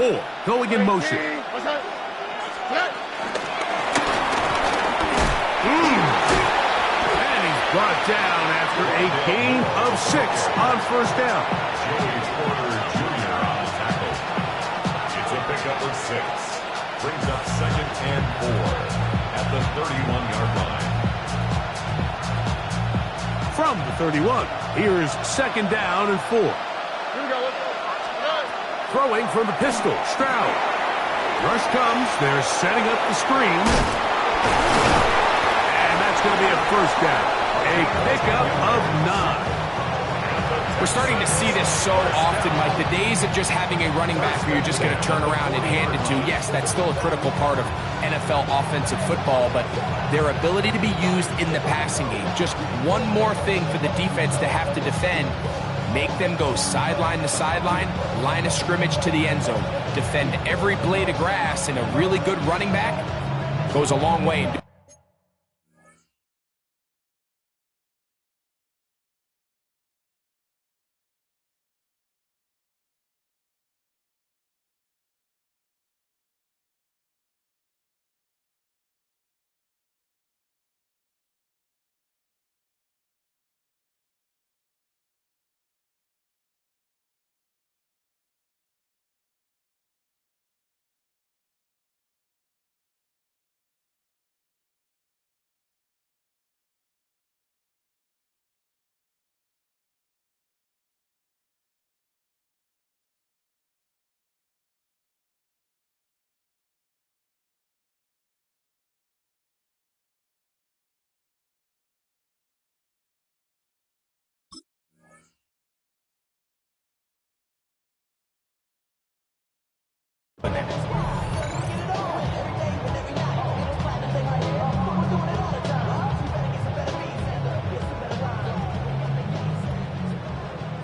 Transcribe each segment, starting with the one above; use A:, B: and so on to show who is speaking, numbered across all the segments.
A: Moore going in motion. And he's brought down after a gain of 6 on first down.
B: Joey Porter Jr. on the tackle. It's a pickup of 6. Brings up 2nd and 4 at the 31-yard line.
A: From the 31, here's 2nd down and 4. Throwing from the pistol, Stroud. Rush comes, they're setting up the screen. And that's going to be a first down. A pickup of 9.
C: We're starting to see this so often, like the days of just having a running back who you're just going to turn around and hand it to. Yes, that's still a critical part of NFL offensive football, but their ability to be used in the passing game. Just one more thing for the defense to have to defend. Make them go sideline to sideline, line of scrimmage to the end zone. Defend every blade of grass, and a really good running back goes a long way.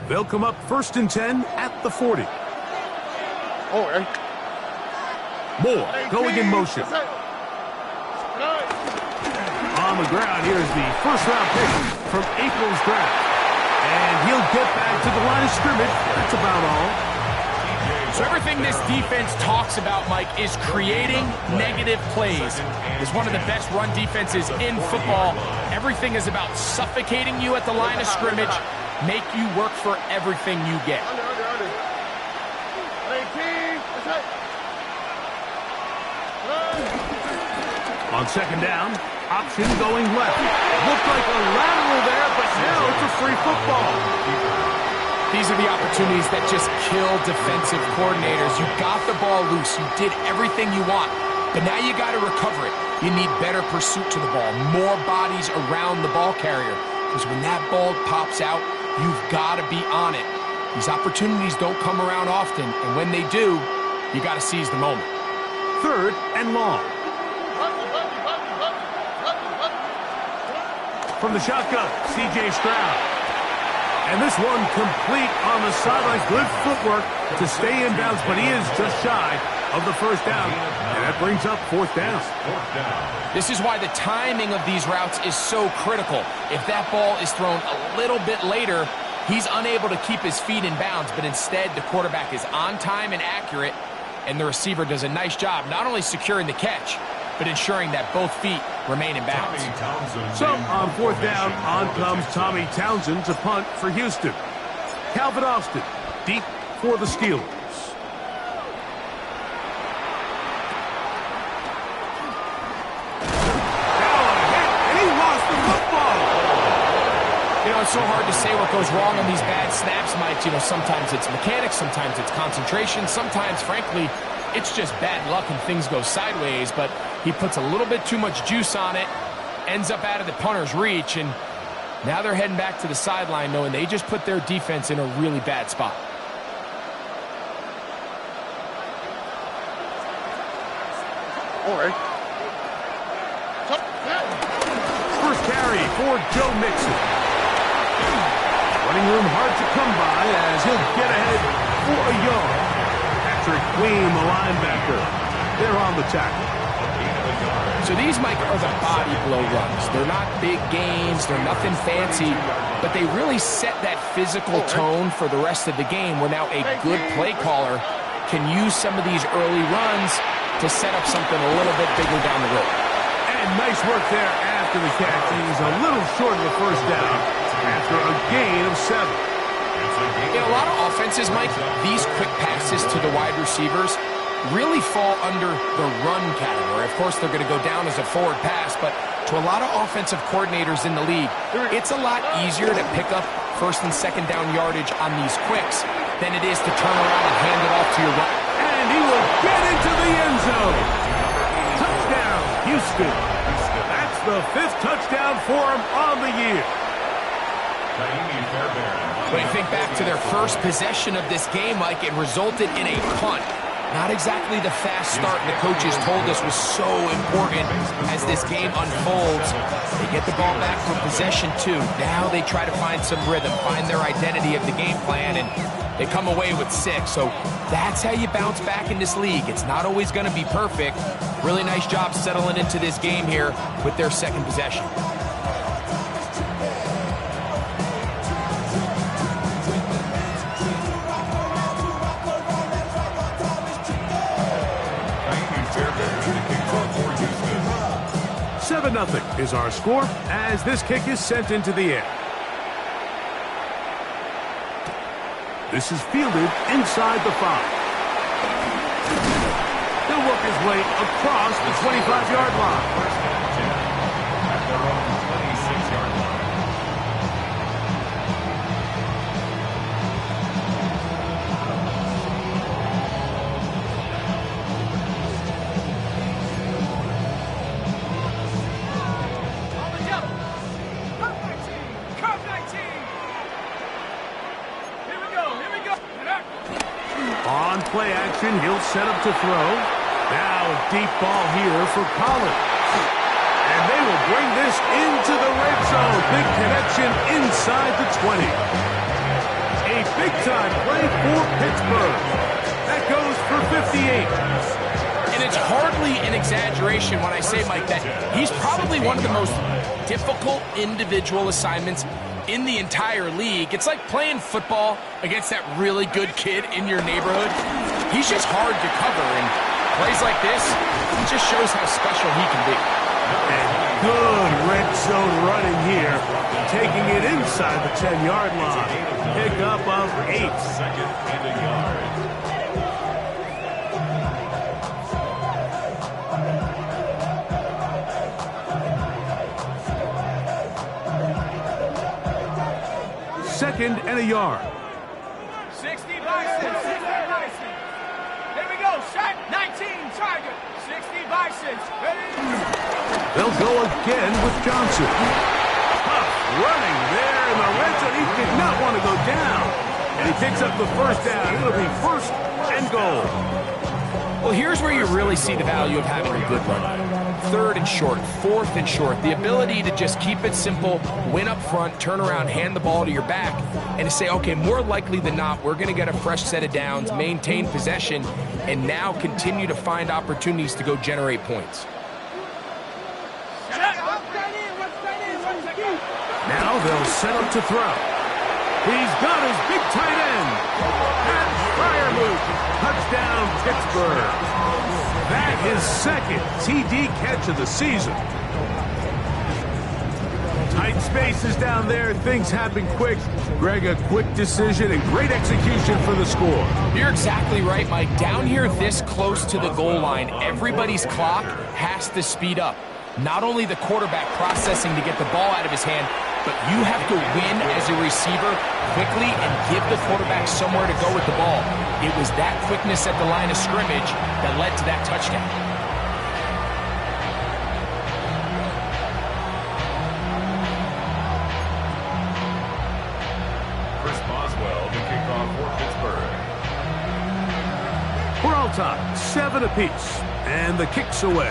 A: They'll come up 1st and 10 at the 40. Moore going in motion. On the ground, here's the first-round pick from April's draft. And he'll get back to the line of scrimmage. That's about all.
C: So everything this defense talks about, Mike, is creating negative plays. It's one of the best run defenses in football. Everything is about suffocating you at the line of scrimmage, make you work for everything you get.
A: On 2nd down, option going left. Looked like a lateral there, but now it's a free football.
C: These are the opportunities that just kill defensive coordinators. You got the ball loose. You did everything you want, but now you got to recover it. You need better pursuit to the ball, more bodies around the ball carrier, because when that ball pops out, you've got to be on it. These opportunities don't come around often, and when they do, you got to seize the moment.
A: 3rd and long. From the shotgun, C.J. Stroud. And this one complete on the sideline. Good footwork to stay in bounds, but he is just shy of the first down. And that brings up 4th down.
C: This is why the timing of these routes is so critical. If that ball is thrown a little bit later, he's unable to keep his feet in bounds, but instead the quarterback is on time and accurate, and the receiver does a nice job not only securing the catch, but ensuring that both feet remain in bounds.
A: So on 4th down, on comes Tommy Townsend to punt for Houston. Calvin Austin deep for the Steelers. And he lost the football.
C: You know, it's so hard to say what goes wrong on these bad snaps, Mike. You know, sometimes it's mechanics, sometimes it's concentration, sometimes, frankly, it's just bad luck and things go sideways, but he puts a little bit too much juice on it, ends up out of the punter's reach, and now they're heading back to the sideline knowing they just put their defense in a really bad spot.
A: First carry for Joe Mixon. Running room hard to come by as he'll get ahead for a yard. Patrick Queen, the linebacker, they're on the tackle.
C: So these, Mike, are the body blow runs. They're not big gains. They're nothing fancy, but they really set that physical tone for the rest of the game where now a good play caller can use some of these early runs to set up something a little bit bigger down the road.
A: And nice work there after the catch. He's a little short of the first down after a gain of 7.
C: In a lot of offenses, Mike, these quick passes to the wide receivers really fall under the run category. Of course, they're going to go down as a forward pass, but to a lot of offensive coordinators in the league, it's a lot easier to pick up first and second down yardage on these quicks than it is to turn around and hand it off to your right.
A: And he will get into the end zone. Touchdown, Houston. That's the 5th touchdown for him on the year.
C: When you think back to their first possession of this game, Mike, it resulted in a punt. Not exactly the fast start the coaches told us was so important as this game unfolds. They get the ball back for possession 2. Now they try to find some rhythm, find their identity of the game plan, and they come away with 6. So that's how you bounce back in this league. It's not always going to be perfect. Really nice job settling into this game here with their second possession.
A: Nothing is our score as this kick is sent into the air. This is fielded inside the 5. He'll work his way across the 25-yard line.
B: At their own 26-yard line.
A: On play action, he'll set up to throw. Now a deep ball here for Collins. And they will bring this into the red zone. Big connection inside the 20. A big-time play for Pittsburgh. That goes for 58.
C: And it's hardly an exaggeration when I say, Mike, that he's probably one of the most difficult individual assignments in the entire league. It's like playing football against that really good kid in your neighborhood. He's just hard to cover, and plays like this, it just shows how special he can be.
A: And good red zone running here, taking it inside the 10-yard line. Pickup of 8.
B: Second and a yard.
A: Second and a yard.
D: 60 Bison, 60 Bison. Here we go, shot, 19, target, 60 Bisons, ready?
A: They'll go again with Johnson. Tough running there in the red zone. He did not want to go down. And he picks up the first down. It'll be 1st and goal.
C: Well, here's where you really see the value of having a good run. 3rd and short, 4th and short. The ability to just keep it simple, win up front, turn around, hand the ball to your back, and to say, okay, more likely than not, we're going to get a fresh set of downs, maintain possession, and now continue to find opportunities to go generate points.
A: Now they'll set up to throw. He's got his big tight end. Pat Freiermuth. Touchdown, Pittsburgh. That is 2nd TD catch of the season. Tight spaces down there. Things happen quick. Greg, a quick decision and great execution for the score.
C: You're exactly right, Mike. Down here this close to the goal line, everybody's clock has to speed up. Not only the quarterback processing to get the ball out of his hand, but you have to win as a receiver quickly and give the quarterback somewhere to go with the ball. It was that quickness at the line of scrimmage that led to that touchdown.
B: Chris Boswell, the kickoff for Pittsburgh.
A: We're all tied, 7 apiece, and the kick's away.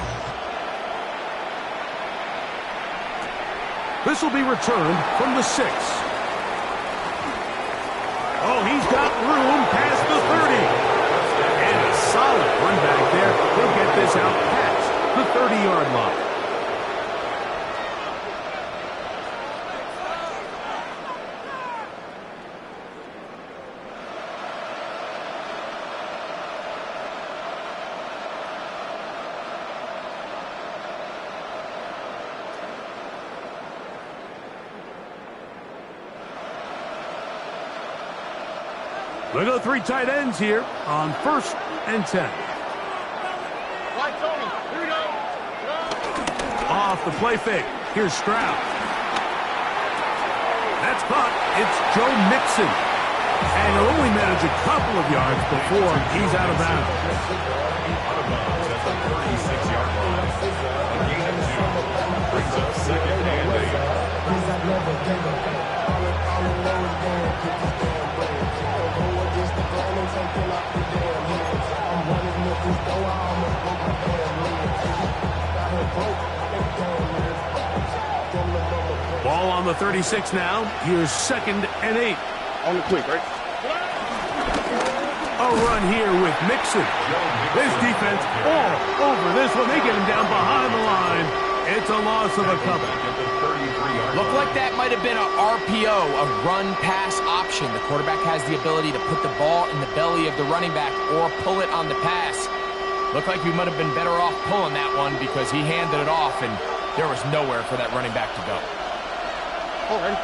A: This will be returned from the 6. Oh, he's got room past the 30. And a solid run back there. He'll get this out past the 30-yard line. We'll go 3 tight ends here on 1st and 10. Off the play fake. Here's Stroud. That's caught. It's Joe Mixon. And he'll only manage a couple of yards before he's out of bounds.
B: Out of bounds at the 36-yard line. A gain of 2. Brings up 2nd and
A: 8. Ball on the 36 now. Here's 2nd and 8.
E: On the quick, right?
A: A run here with Mixon. His defense all over this one. They get him down behind the line. It's a loss of a couple.
C: Looked like that might have been a RPO, a run-pass option. The quarterback has the ability to put the ball in the belly of the running back or pull it on the pass. Looked like we might have been better off pulling that one because he handed it off, and there was nowhere for that running back to go.
E: All right.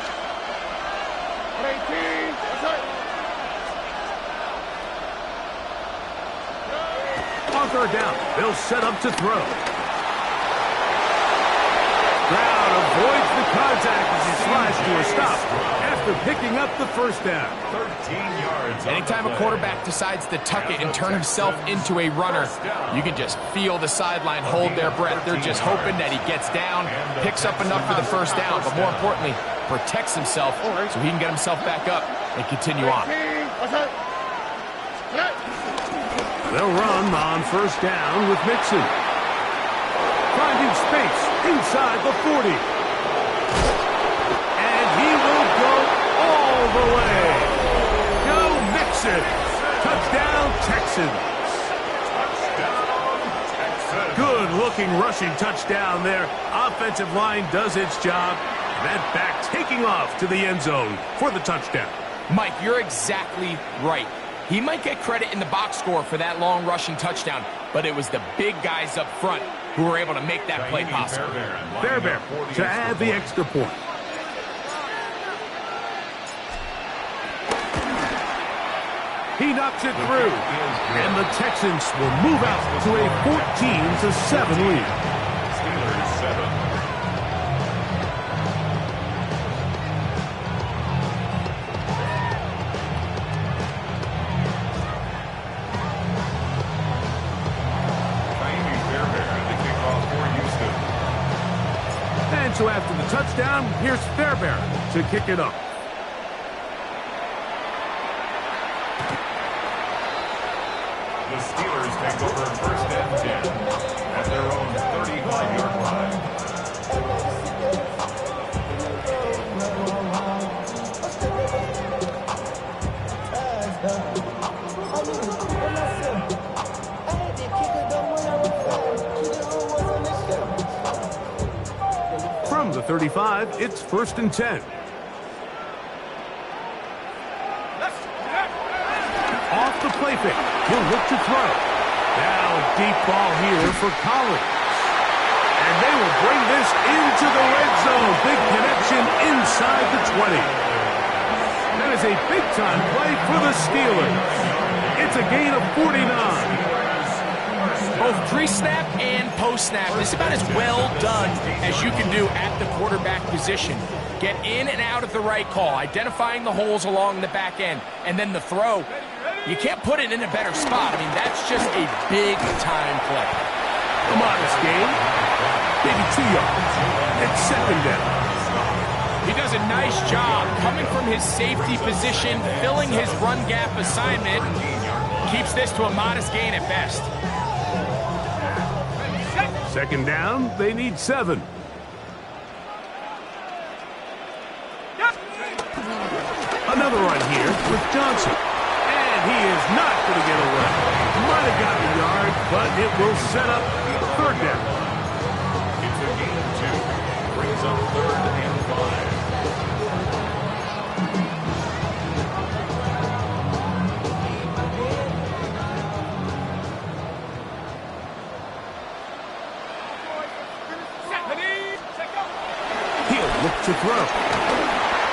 A: On 3rd down, they'll set up to throw. Stroud avoids the contact as he slides to a stop after picking up the 1st down.
B: 13 yards.
C: Anytime a quarterback decides to tuck it and turn himself into a runner, you can just feel the sideline hold their breath. They're just hoping that he gets down, picks up enough for the 1st down, but more importantly, protects himself so he can get himself back up and continue on.
A: They'll run on 1st down with Mixon. Finding space inside the 40. And he will go all the way. Joe Mixon. Touchdown, Texans. Good-looking rushing touchdown there. Offensive line does its job. That back taking off to the end zone for the touchdown.
C: Mike, you're exactly right. He might get credit in the box score for that long rushing touchdown, but it was the big guys up front who were able to make that play possible.
A: Fairbairn to add the extra point. He knocks it through, and the Texans will move out to a 14-7 lead.
B: Steelers 7.
A: And so after the touchdown, here's Fairbairn to kick it up.
B: The Steelers take over 1st and 10 at their own 35-yard line.
A: From the 35, it's 1st and 10. Off the play fake, he'll look to throw. Now deep ball here for Collins. And they will bring this into the red zone. Big connection inside the 20. That is a big-time play for the Steelers. It's a gain of 49.
C: Both pre-snap and post-snap, this is about as well done as you can do at the quarterback position. Get in and out of the right call, identifying the holes along the back end, and then the throw. You can't put it in a better spot. I mean, that's just a big-time play.
A: A modest gain, maybe 2 yards. It's 2nd down.
C: He does a nice job coming from his safety position, filling his run gap assignment, keeps this to a modest gain at best.
A: 2nd down, they need 7. Another run here with Johnson. And he is not going to get away. Might have gotten a yard, but it will set up 3rd down.
B: It's a gain of 2. Brings up 3rd and 5.
A: He'll look to throw.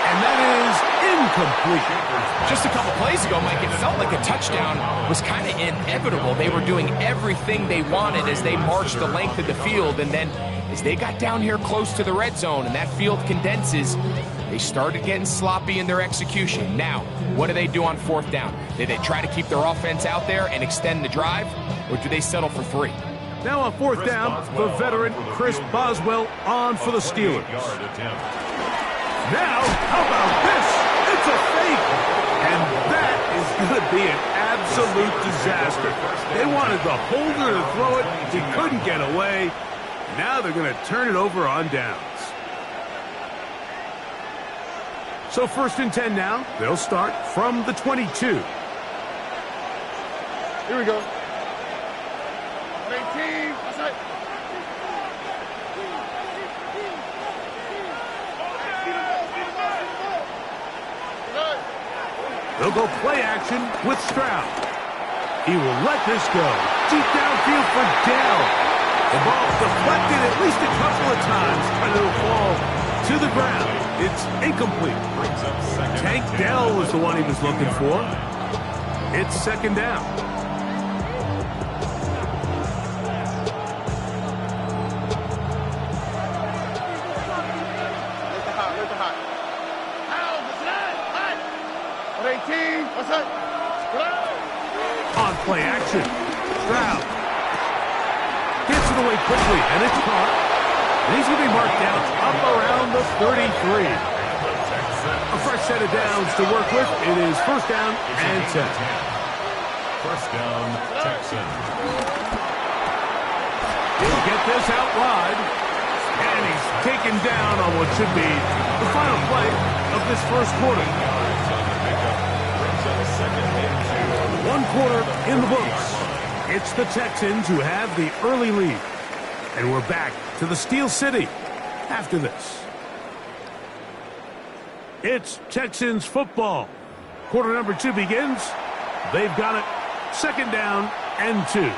A: And that is incomplete.
C: Just a couple plays ago, Mike, it felt like a touchdown was kind of inevitable. They were doing everything they wanted as they marched the length of the field, and then as they got down here close to the red zone and that field condenses, they started getting sloppy in their execution. Now, what do they do on fourth down? Do they try to keep their offense out there and extend the drive, or do they settle for 3?
A: Now on fourth down, the veteran Chris Boswell on for the Steelers. Now, how about this? It's a fake. And that is going to be an absolute disaster. They wanted the holder to throw it. He couldn't get away. Now they're going to turn it over on downs. So 1st and 10 now. They'll start from the 22.
E: Here we go. 18. That's it.
A: They'll go play action with Stroud. He will let this go. Deep downfield for Dell. The ball deflected at least a couple of times, but it'll fall to the ground. It's incomplete. Tank Dell was the one he was looking for. It's 2nd down. On play action, Stroud gets it away quickly, and it's caught. And he's going to be marked down up around the 33. A fresh set of downs to work with. It is 1st down and 10.
B: 1st down, Texans.
A: He'll get this out wide, and he's taken down on what should be the final play of this 1st quarter. 1 quarter in the books. It's the Texans who have the early lead. And we're back to the Steel City after this. It's Texans football. Quarter number 2 begins. They've got it. 2nd down and 2.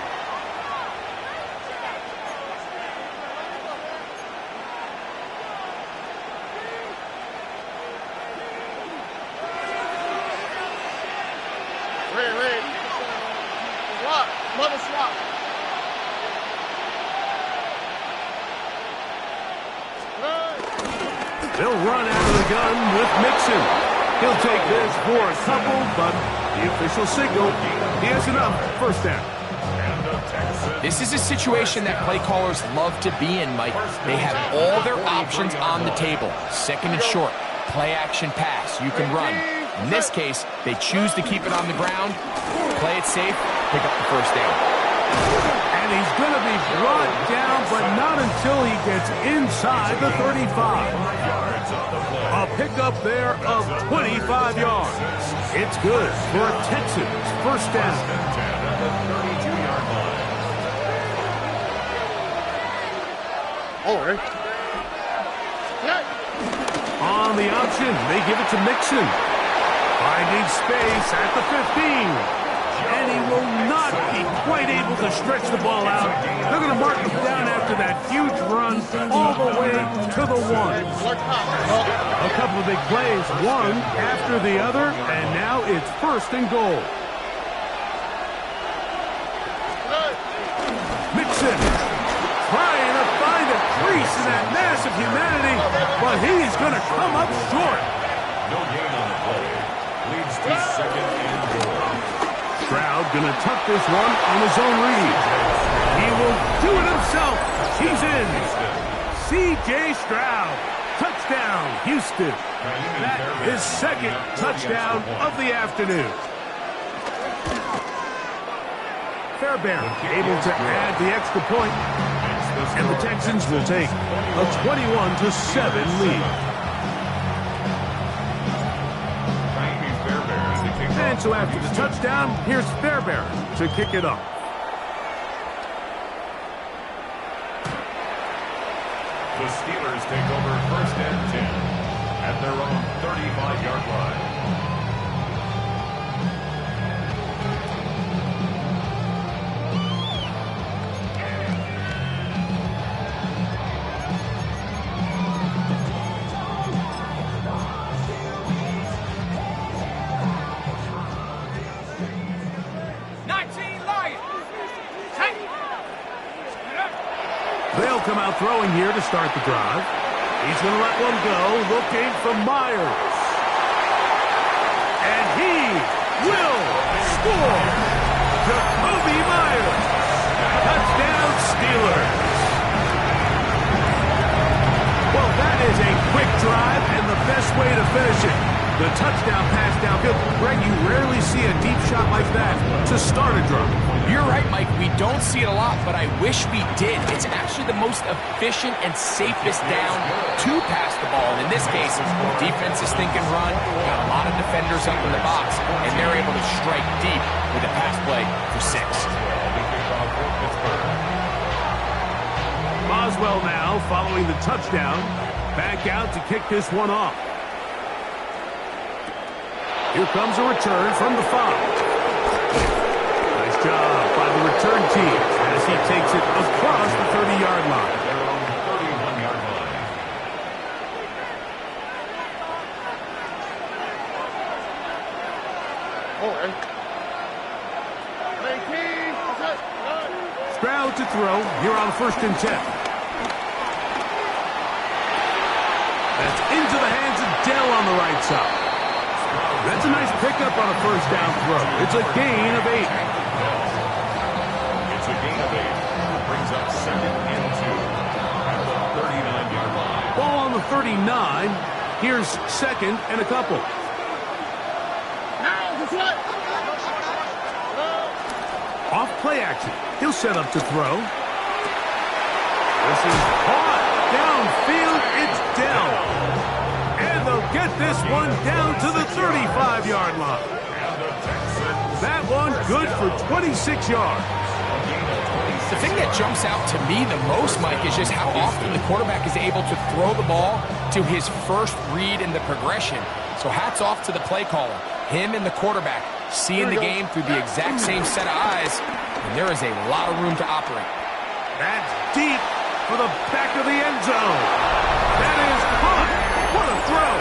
A: They'll run out of the gun with Mixon. He'll take this for a couple, but the official signal, he has enough. 1st down.
C: This is a situation that play callers love to be in, Mike. They have all their options on the table. 2nd and short, play action pass. You can run. In this case, they choose to keep it on the ground, play it safe, pick up the 1st down.
A: And he's going to be brought down, but not until he gets inside the 35. A pickup there of 25 yards. It's good for a Texans 1st down.
E: All right.
A: On the option, they give it to Mixon. Finding space at the 15. And he will not be quite able to stretch the ball out. They're going to mark him down after that huge run all the way to the 1. A couple of big plays, one after the other, and now it's 1st and goal. Mixon trying to find a crease in that mass of humanity, but he's going to come up short.
B: No gain on the play. Leads to 2nd and goal.
A: Stroud going to tuck this one on his own read. He will do it himself. He's in. C.J. Stroud. Touchdown, Houston. That is 2nd touchdown of the afternoon. Fairbairn able to add the extra point. And the Texans will take a 21-7 lead. And so after the touchdown, here's Fairbairn to kick it off.
B: The Steelers take over 1st and 10 at their own 35-yard line.
A: They'll come out throwing here to start the drive. He's going to let one go, looking for Myers. And he will score! Jakobi Meyers! Touchdown, Steelers! Well, that is a quick drive and the best way to finish it. The touchdown pass downfield. Greg, you rarely see a deep shot like that to start a drive.
C: You're right, Mike. We don't see it a lot, but I wish we did. It's actually the most efficient and safest down to pass the ball. And in this case, defense is think and run. Got a lot of defenders up in the box, and they're able to strike deep with a pass play for 6.
A: Boswell now following the touchdown. Back out to kick this one off. Here comes a return from the 5. Nice job by the return team as he takes it across the 30-yard line.
B: Their own 31-yard line.
A: Stroud to throw here on 1st and 10. That's into the hands of Dell on the right side. That's a nice pickup on a 1st down throw. It's a gain of 8.
B: It's a gain of 8. Brings up 2nd and 2 at the 39-yard line.
A: Ball on the 39. Here's 2nd and a couple. Off play action. He'll set up to throw. This is caught. Downfield, it's Dell. And they'll get this one down to the 35-yard line. That one good for 26 yards.
C: The thing that jumps out to me the most, Mike, is just how often the quarterback is able to throw the ball to his first read in the progression. So hats off to the play caller. Him and the quarterback seeing the game through the exact same set of eyes, and there is a lot of room to operate.
A: That's deep for the back of the end zone. That is caught. What a throw.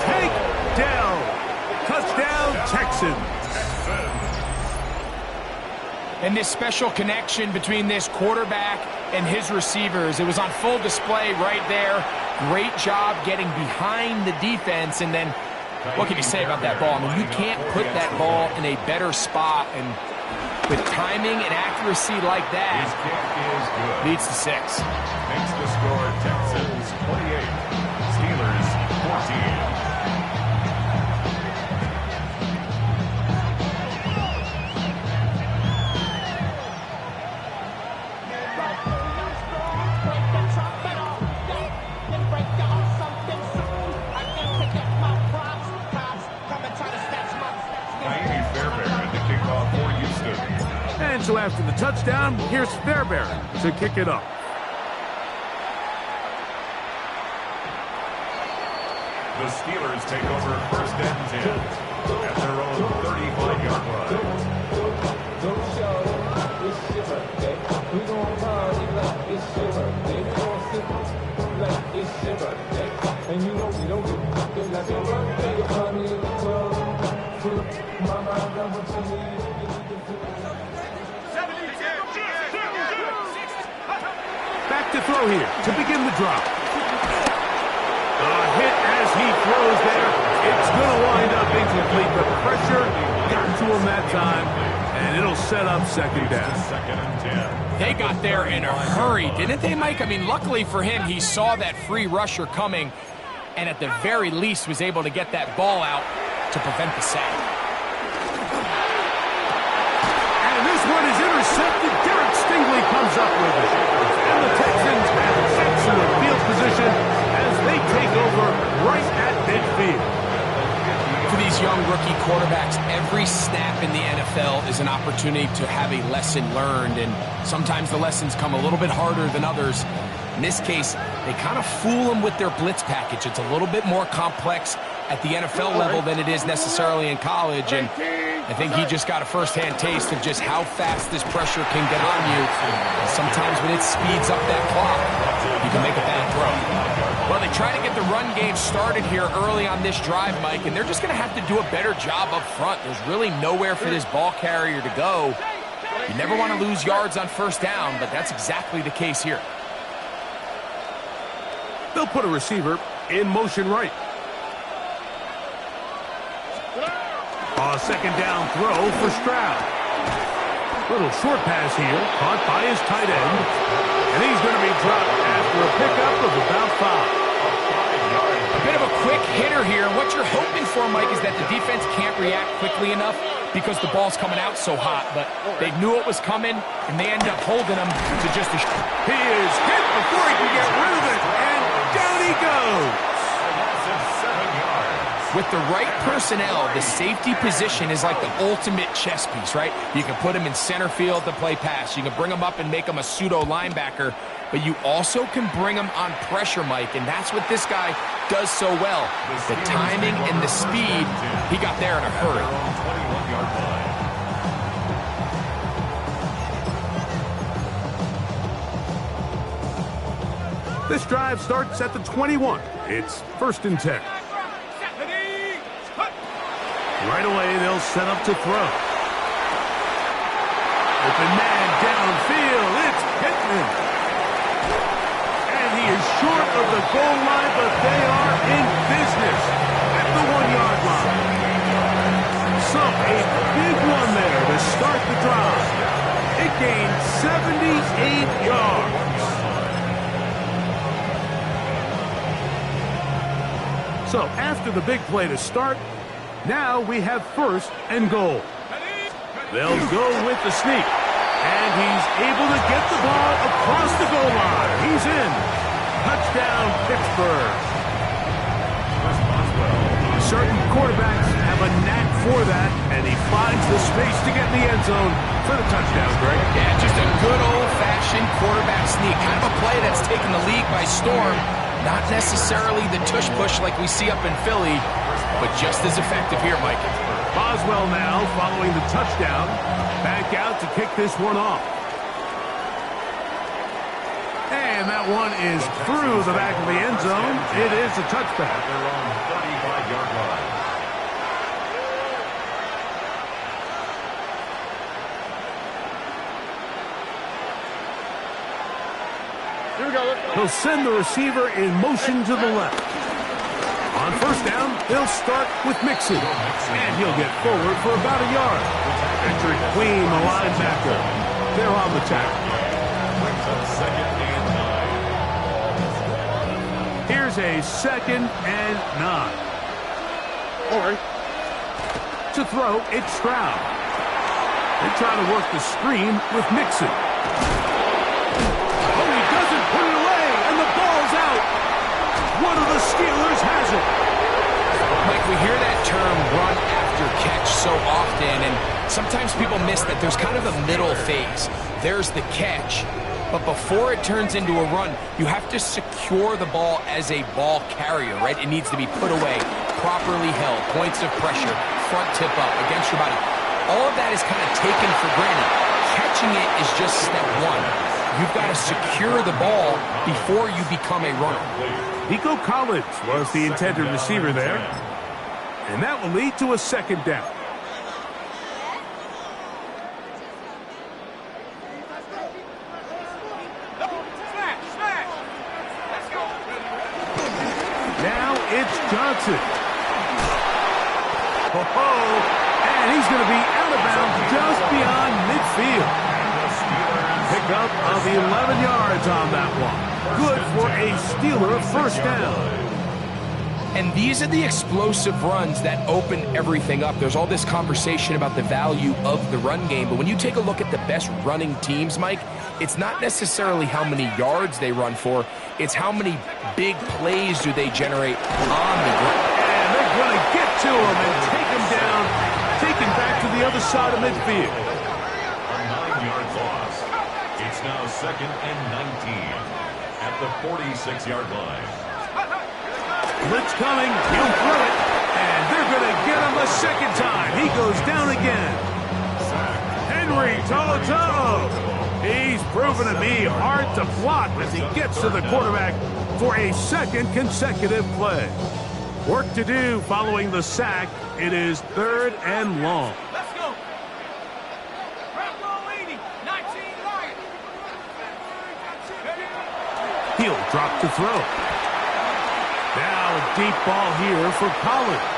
A: Take Dell. Touchdown, Texans.
C: And this special connection between this quarterback and his receivers, it was on full display right there. Great job getting behind the defense, and then what can you say about that ball? I mean, you can't put that ball in a better spot, and with timing and accuracy like that,
B: His kick is good.
C: leads to 6.
B: Makes the score Texans 28, Steelers 14.
A: And so after the touchdown, here's Fairbairn to kick it up.
B: The Steelers take over 1st and 10 at their own 35-yard line.
A: Back to throw here to begin the drop. A hit as he throws there. It's going to wind up incomplete. The pressure got to him that time, and it'll set up 2nd down.
B: 2nd and 10.
C: They got there in a hurry, didn't they, Mike? I mean, luckily for him, he saw that free rusher coming, and at the very least was able to get that ball out to prevent the sack.
A: And this one is intercepted. Derek Stingley comes up with it. And the Texans have excellent field position as they take over right at midfield.
C: For these young rookie quarterbacks, every snap in the NFL is an opportunity to have a lesson learned, and sometimes the lessons come a little bit harder than others. In this case, they kind of fool them with their blitz package. It's a little bit more complex at the NFL level than it is necessarily in college, and I think he just got a first-hand taste of just how fast this pressure can get on you. And sometimes when it speeds up that clock, you can make a bad throw. Well, they try to get the run game started here early on this drive, Mike, and they're just going to have to do a better job up front. There's really nowhere for this ball carrier to go. You never want to lose yards on 1st down, but that's exactly the case here.
A: They'll put a receiver in motion right. A second down throw for Stroud. Little short pass here, caught by his tight end. And he's going to be dropped after a pickup of about 5.
C: A bit of a quick hitter here. What you're hoping for, Mike, is that the defense can't react quickly enough because the ball's coming out so hot. But they knew it was coming, and they end up holding him to just a...
A: He is hit before he can get rid of it, and down he goes.
C: With the right personnel, the safety position is like the ultimate chess piece, right? You can put him in center field to play pass. You can bring him up and make him a pseudo linebacker, but you also can bring him on pressure, Mike, and that's what this guy does so well. The timing and the speed, he got there in a hurry.
B: 21-yard line.
A: This drive starts at the 21. It's 1st and 10. Right away, they'll set up to throw. Open man downfield. It's Pittman. And he is short of the goal line, but they are in business at the 1-yard line. So a big one there to start the drive. It gained 78 yards. So after the big play to start, now we have 1st and goal. They'll go with the sneak. And he's able to get the ball across the goal line. He's in. Touchdown, Pittsburgh. Certain quarterbacks have a knack for that, and he finds the space to get in the end zone for the touchdown, Greg.
C: Yeah, just a good old-fashioned quarterback sneak. Kind of a play that's taken the league by storm. Not necessarily the tush-push like we see up in Philly, but just as effective here, Mike.
A: Boswell now following the touchdown. Back out to kick this one off. And that one is through the back of the end zone. It is a touchback.
B: They're on 35-yard line.
E: Here we go.
A: He'll send the receiver in motion to the left. On 1st down, they'll start with Mixon. And he'll get forward for about a yard. Patrick Queen, the linebacker. They're on the tackle.
B: Brings up 2nd and 9.
A: Here's a 2nd and 9.
E: All right.
A: To throw, it's Stroud. They try to work the screen with Mixon. Oh, he doesn't put it away, and the ball's out. One of the Steelers has it.
C: Mike, we hear that term run after catch so often, and sometimes people miss that there's kind of a middle phase. There's the catch, but before it turns into a run, you have to secure the ball as a ball carrier, right? It needs to be put away, properly held, points of pressure, front tip up, against your body. All of that is kind of taken for granted. Catching it is just step one. You've got to secure the ball before you become a runner.
A: Nico Collins was the intended receiver there. And that will lead to a 2nd down. Now it's Johnson. And he's going to be out of bounds just beyond midfield. Pickup of 11 yards on that one. Good for a Steeler 1st down.
C: And these are the explosive runs that open everything up. There's all this conversation about the value of the run game, but when you take a look at the best running teams, Mike, it's not necessarily how many yards they run for, it's how many big plays do they generate on the ground.
A: And they're going to get to him and take him down, take him back to the other side of midfield.
B: A 9-yard loss. It's now 2nd and 19 at the 46-yard line.
A: Blitz coming, he'll throw it, and they're going to get him a 2nd time. He goes down again. Henry To'oTo'o. He's proven to be hard to block as he gets to the quarterback for a 2nd consecutive play. Work to do following the sack. It is 3rd and long.
D: Let's go. Bravo 80, 19 Lions.
A: He'll drop to throw. Now a deep ball here for Collins.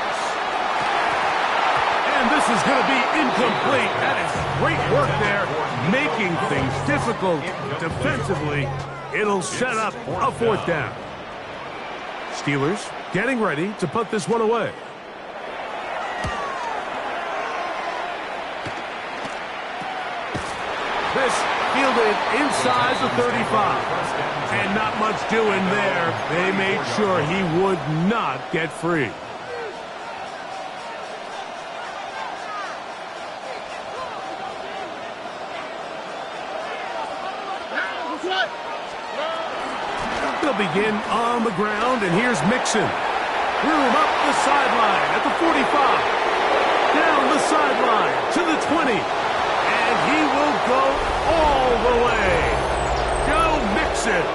A: And this is going to be incomplete. That is great work there, making things difficult defensively. It'll set up a fourth down. Steelers getting ready to put this one away. This fielded inside the 35. And not much doing there. They made sure he would not get free. They'll begin on the ground, and here's Mixon. Room up the sideline at the 45. Down the sideline to the 20. And he will go all the way. Joe Mixon.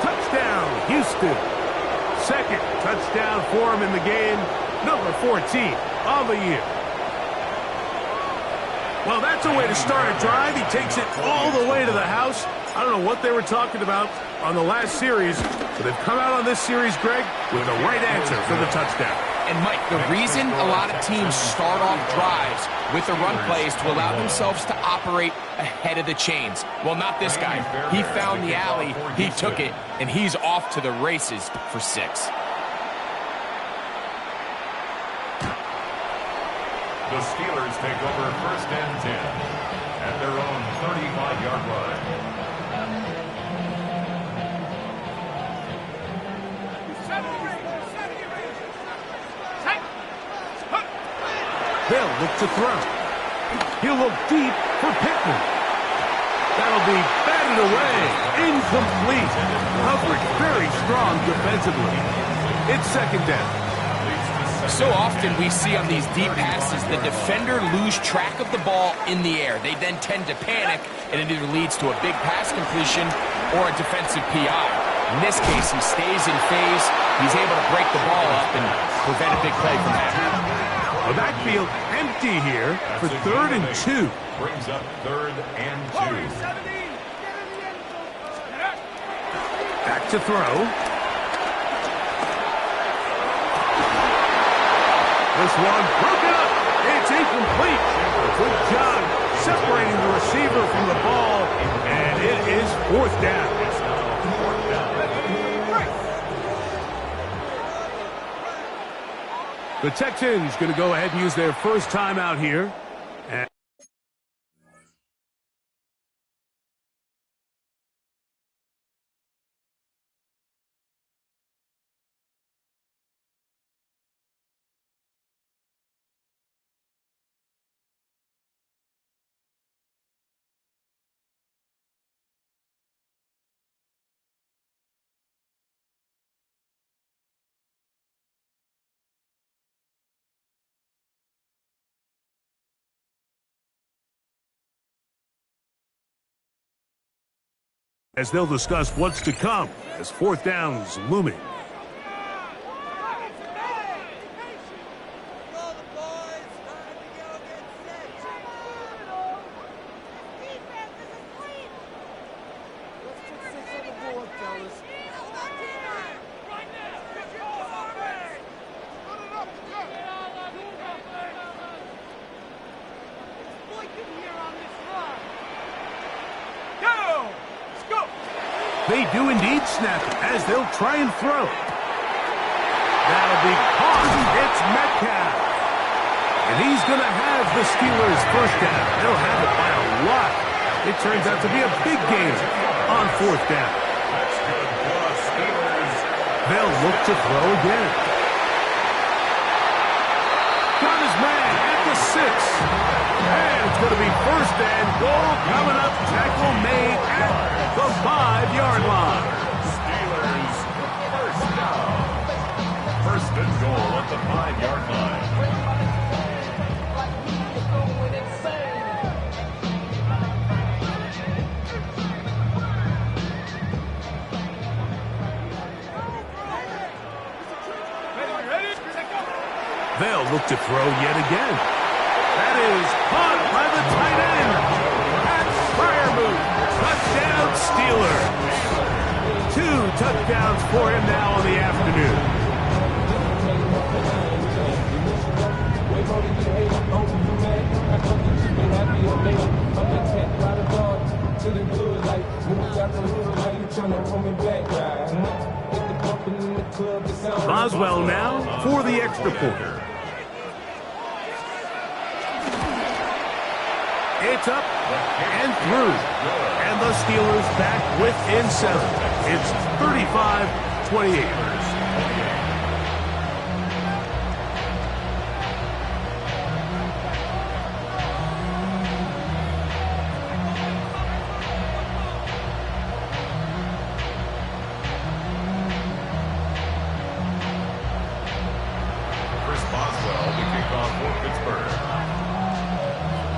A: Touchdown, Houston. Second touchdown for him in the game. Number 14 on the year. Well, that's a way to start a drive. He takes it all the way to the house. I don't know what they were talking about on the last series, but they've come out on this series, Greg, with the right answer for the touchdown.
C: And, Mike, the reason a lot of teams start off drives with the run plays to allow themselves to operate ahead of the chains. Well, not this guy. He found the alley, he took it, and he's off to the races for 6.
B: The Steelers take over first and 10 at their own 35-yard line.
A: They'll look to throw. He'll look deep for Pittman. That'll be batted away. Incomplete. Coverage very strong defensively. It's second down.
C: So often we see on these deep passes the defender lose track of the ball in the air. They then tend to panic, and it either leads to a big pass completion or a defensive PI. In this case, he stays in phase. He's able to break the ball up and prevent a big play from happening.
A: The backfield empty here for 3rd and 2.
B: Brings up 3rd and 2.
A: Back to throw. This one broken up. It's incomplete. Good job separating the receiver from the ball, and it is 4th down. The Texans going to go ahead and use their first timeout here. As they'll discuss what's to come as 4th down's looming. They do indeed snap it as they'll try and throw. That'll be caught. It's Metcalf. And he's going to have the Steelers first down. They'll have it by a lot. It turns out to be a big game on 4th down. They'll look to throw again. Got his man at the 6. And it's going to be 1st and goal coming up. Tackle made at the 5-yard line.
B: Steelers first down. 1st and goal at the 5-yard line.
A: They'll look to throw yet again. That is caught by the tight end. That's Freiermuth. Touchdown, Steelers. 2 touchdowns for him now in the afternoon. Boswell now for the extra point. It's up and through. And the Steelers back within 7. It's 35-28.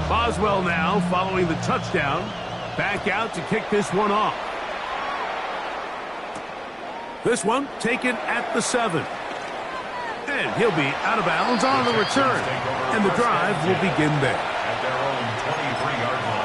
A: Boswell now following the touchdown. Back out to kick this one off. This one taken at the 7. And he'll be out of bounds on the return. And the drive will begin there.
B: At their own 23-yard line.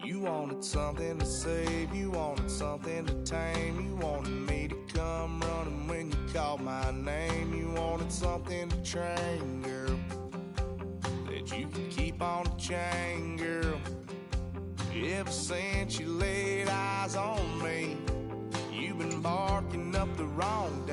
F: You wanted something to save, you wanted something to tame, you wanted me to come running when you called my name, you wanted something to train, girl, that you could keep on the chain, girl. Ever since you laid eyes on me, you've been barking up the wrong day.